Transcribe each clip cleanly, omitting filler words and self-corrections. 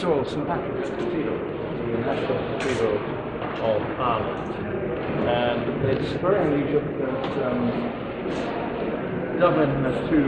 saw St Patrick's Cathedral, the National Cathedral of Ireland. And it's very unusual because Dublin has two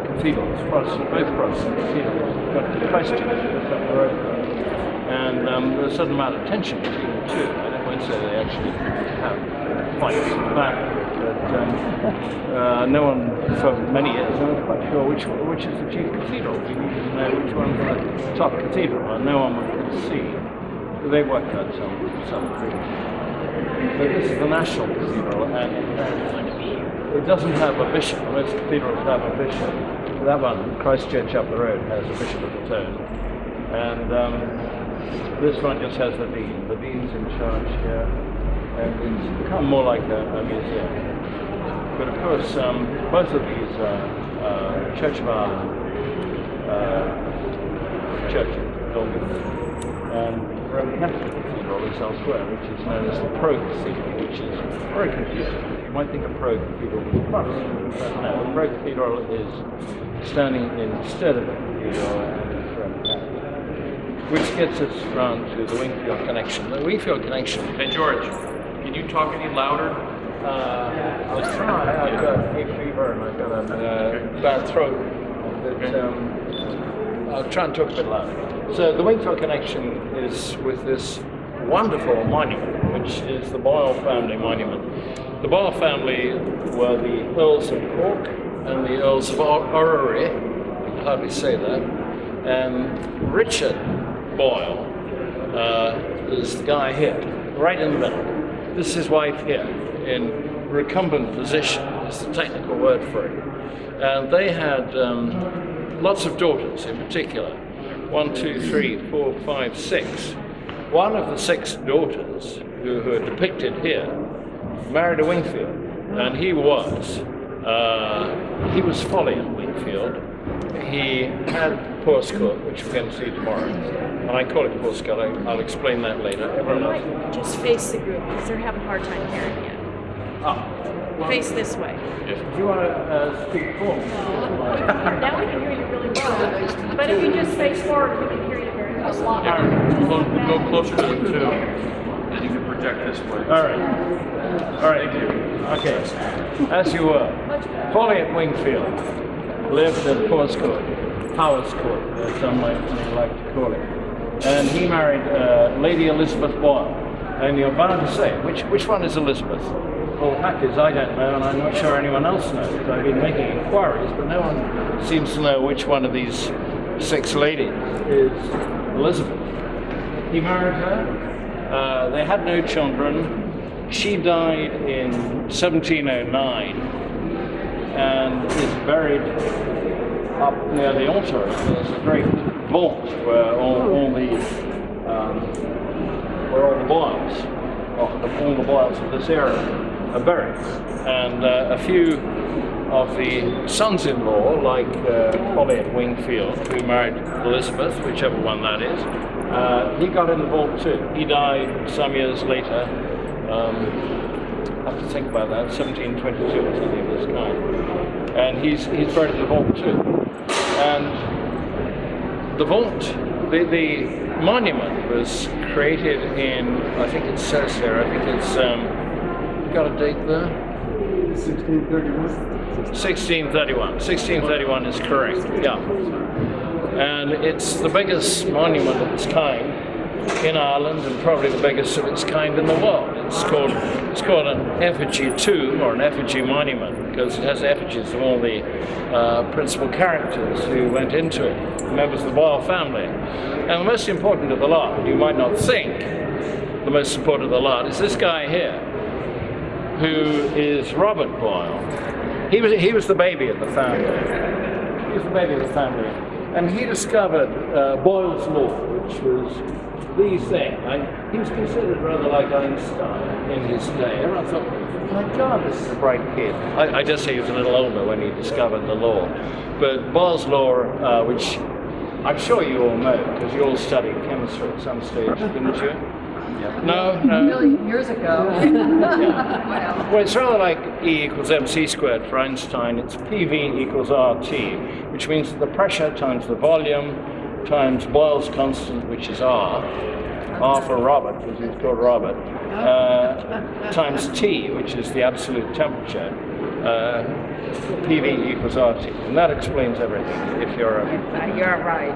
cathedrals, Protestant, both Protestant cathedrals, but Christ Church just up the road. And there's a certain amount of tension between the two. I won't say they actually have fights in the back, but no one, for many years, no one was quite sure which is the chief cathedral. We needed to know which one's the top cathedral, and no one would see. They worked out some things. But this is the National Cathedral, and it doesn't have a bishop. Most cathedrals have a bishop. That one, Christ Church up the road, has a bishop of its own. And this one just has the dean. The dean's in charge here, and it's become more like a museum. But of course, both of these are Church of Ireland churches, buildings. And Roman Catholic Cathedral is elsewhere, which is known as the Pro Cathedral, which is very confusing. You might think a Pro Cathedral would be Protestant, but no, the Pro Cathedral is standing instead of a cathedral and it's Roman Catholic. Which gets us round to the Wingfield connection. The Wingfield connection. Hey George, can you talk any louder? I'll try. I've got hay fever and I've got a bad throat. But, I'll try and talk a bit louder. So the Wingfield connection is with this wonderful monument, which is the Boyle family monument. The Boyle family were the Earls of Cork and the Earls of Orrery, you can hardly say that, and Richard Boyle is the guy here, right in the middle. This is his wife here, in recumbent position is the technical word for it. And they had lots of daughters in particular. 1, 2, 3, 4, 5, 6. One of the 6 daughters who are depicted here married a Wingfield, and he was Folliot Wingfield. He had Powerscourt, which we're going to see tomorrow, and I call it Powerscourt. I'll explain that later. Everyone else. Just face the group because they're having a hard time hearing you. Well, face this way. If you want to speak forward. Now we can hear you really well. But if you just face forward, we can hear you very well. Go closer to it too, and you can project this way. All right. All right. Okay. As you were, Folliot Wingfield lived at Powerscourt, as some might like to call it, and he married Lady Elizabeth Boyle. And you're bound to say, which one is Elizabeth? Well, the fact is, I don't know, and I'm not sure anyone else knows. I've been making inquiries, but no one seems to know which one of these 6 ladies is Elizabeth. He married her. They had no children. She died in 1709 and is buried up near the altar. There's a great vault where all the Boyles, all the Boyles of this era are buried, and a few of the sons-in-law, like Folliot Wingfield, who married Elizabeth, whichever one that is, he got in the vault too. He died some years later. I have to think about that. 1722 or something of this kind, and he's buried in the vault too. And the vault, the monument was created in, I think it says there, I think it's, got a date there? 1631. 1631. 1631 is correct, yeah. And it's the biggest monument of its kind in Ireland, and probably the biggest of its kind in the world. It's called an effigy tomb, or an effigy monument, because it has effigies of all the principal characters who went into it, members of the Boyle family. And the most important of the lot, you might not think the most important of the lot, is this guy here, who is Robert Boyle. He was the baby of the family. He was the baby of the family. And he discovered Boyle's law, which was the thing. He was considered rather like Einstein in his day. Everyone thought, my God, this is a bright kid. I just say he was a little older when he discovered the law. But Boyle's law, which I'm sure you all know, because you all studied chemistry at some stage, didn't you? Yeah. No? A million years ago. Yeah. Well, it's rather like E equals mc squared for Einstein. It's PV equals RT, which means that the pressure times the volume times Boyle's constant, which is R for Robert, because he's called Robert, times T, which is the absolute temperature, PV equals RT. And that explains everything if you're a... You're right.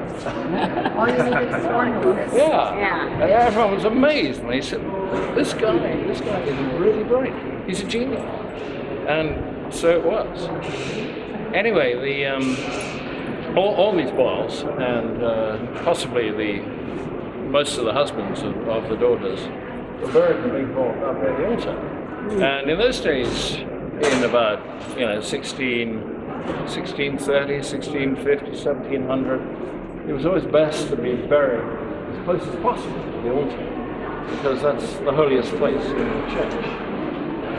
All you need is formulas. Yeah. And everyone was amazed when he said, this guy is really bright. He's a genius. And so it was. Anyway, all these Boyles, and possibly most of the husbands of the daughters, were buried in a big vault up at the altar. And in those days, in about 1630, 1650, 1700, it was always best to be buried as close as possible to the altar, because that's the holiest place in the church.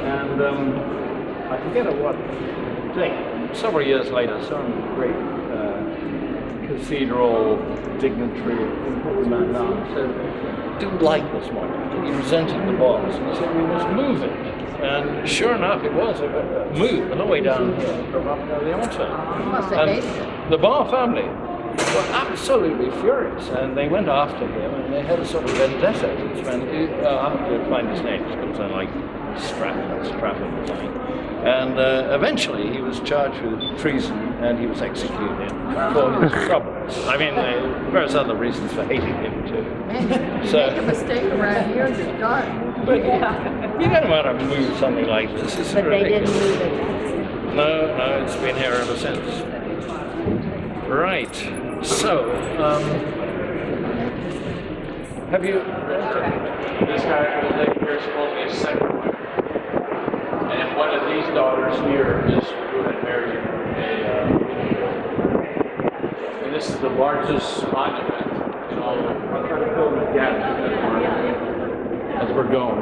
And I forget at what date, several years later, some great cathedral dignitary important man now said, didn't like this monument. He resented the Boyles. He said we must move it. And sure enough, it was moved the whole way down here from up near the altar. And the Boyle family were absolutely furious, and they went after him, and they had a sort of vendetta. I have to find his name, it's got something like Stratton or something. And eventually he was charged with treason, and he was executed for his troubles. I mean, various other reasons for hating him too. Man, you make a mistake around here, you're done. But you don't want to move something like this. It's But they ridiculous. didn't move it. No, it's been here ever since. Right. So, have you? This guy for the day here is supposed to be a second wife. And one of these daughters here is who had married and this is the largest monument in all of As we're going.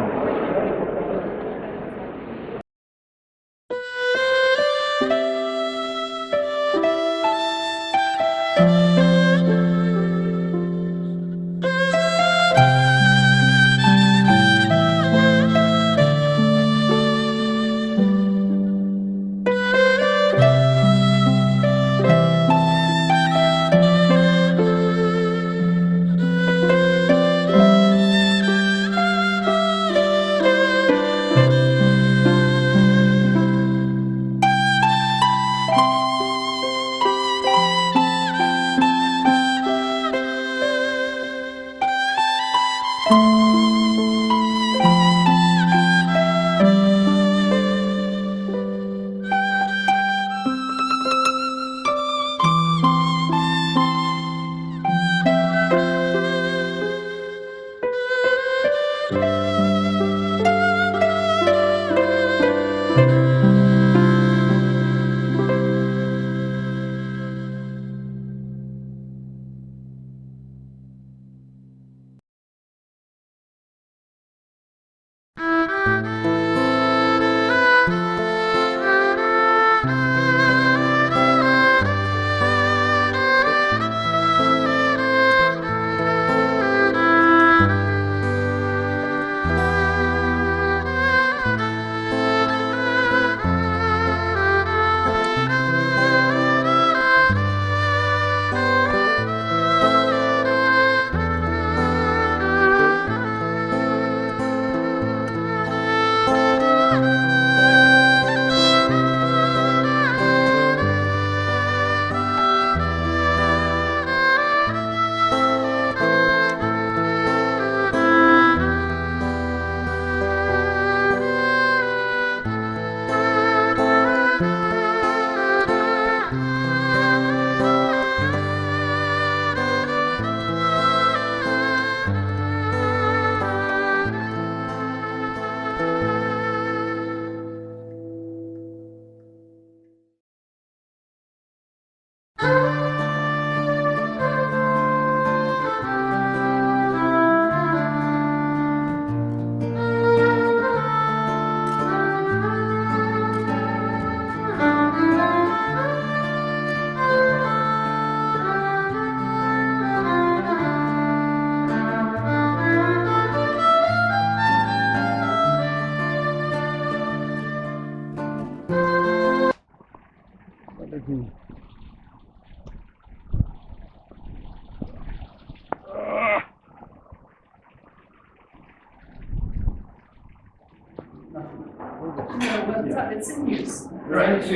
What's up? It's in use. Right. We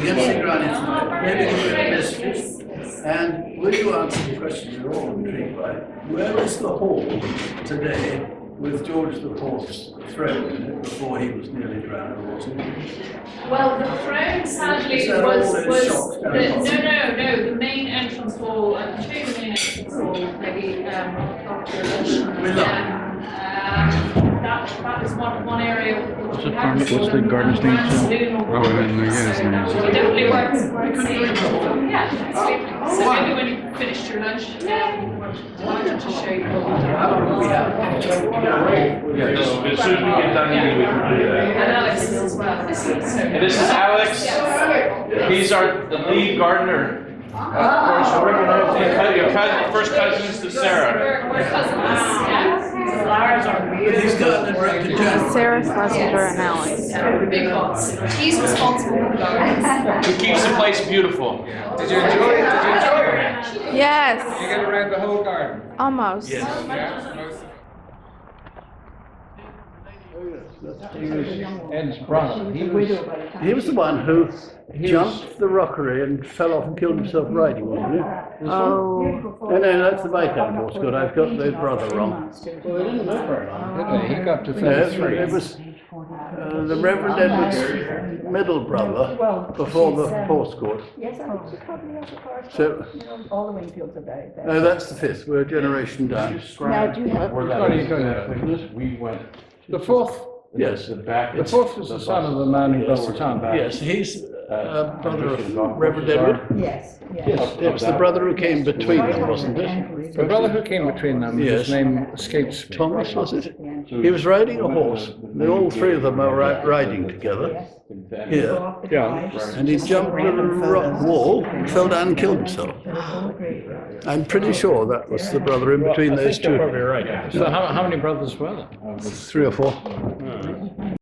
can see granite tonight. Maybe a bit of mysteries. And will you answer the question you're all intrigued by? Where is the hall today with George IV's throne in it before he was nearly drowned, wasn't he? Well, the throne sadly Is that all was in shops down the bottom? no, the main entrance hall, the main entrance hall, maybe after lunch. We love That was one area. What's the garden's name? Oh, then, yeah, it's So nice. it definitely works. Yeah, so maybe when you finished your lunch, why don't you show you? How long do we have? Yeah, just as soon as we get done, we can do that. And Alex is as well. And this is Alex. He's the lead gardener. Of course, your first cousins to Sarah. We're cousins, yeah. Flowers are But he's gardening right to January. Sarah Schlesinger and Alex. big pots. He's responsible for the gardens. Who keeps the place beautiful. Did you enjoy it? Did you enjoy it? Yes, Did you get around the whole garden? almost. Yes. Ed's brother, He was the one who jumped the rockery and fell off and killed himself riding, wasn't he? Oh, No, that's the Viscount Powerscourt. I've got the brother wrong. well, they didn't live very long, did they? He got to No, 33. it was the Reverend Edward's middle brother before the Powerscourt. yes, I think she probably has a car. So, All the Wingfields are very bad. no, that's the fifth. We're a generation down. Now, do you have? What are you doing there? We went. The fourth, Yes. The back. the fourth was the son of the man who built the town. Yes, he's brother of Reverend Edward. Yes, Yes, it was the brother who came between them, wasn't it? The brother who came between them, Yes. his name escapes me. Thomas, was it? He was riding a horse. All three of them are riding together here. Yeah. And he jumped the rock wall, fell down and killed himself. I'm pretty sure that was the brother in between I those think you're two. probably right. So how many brothers were there? 3 or 4.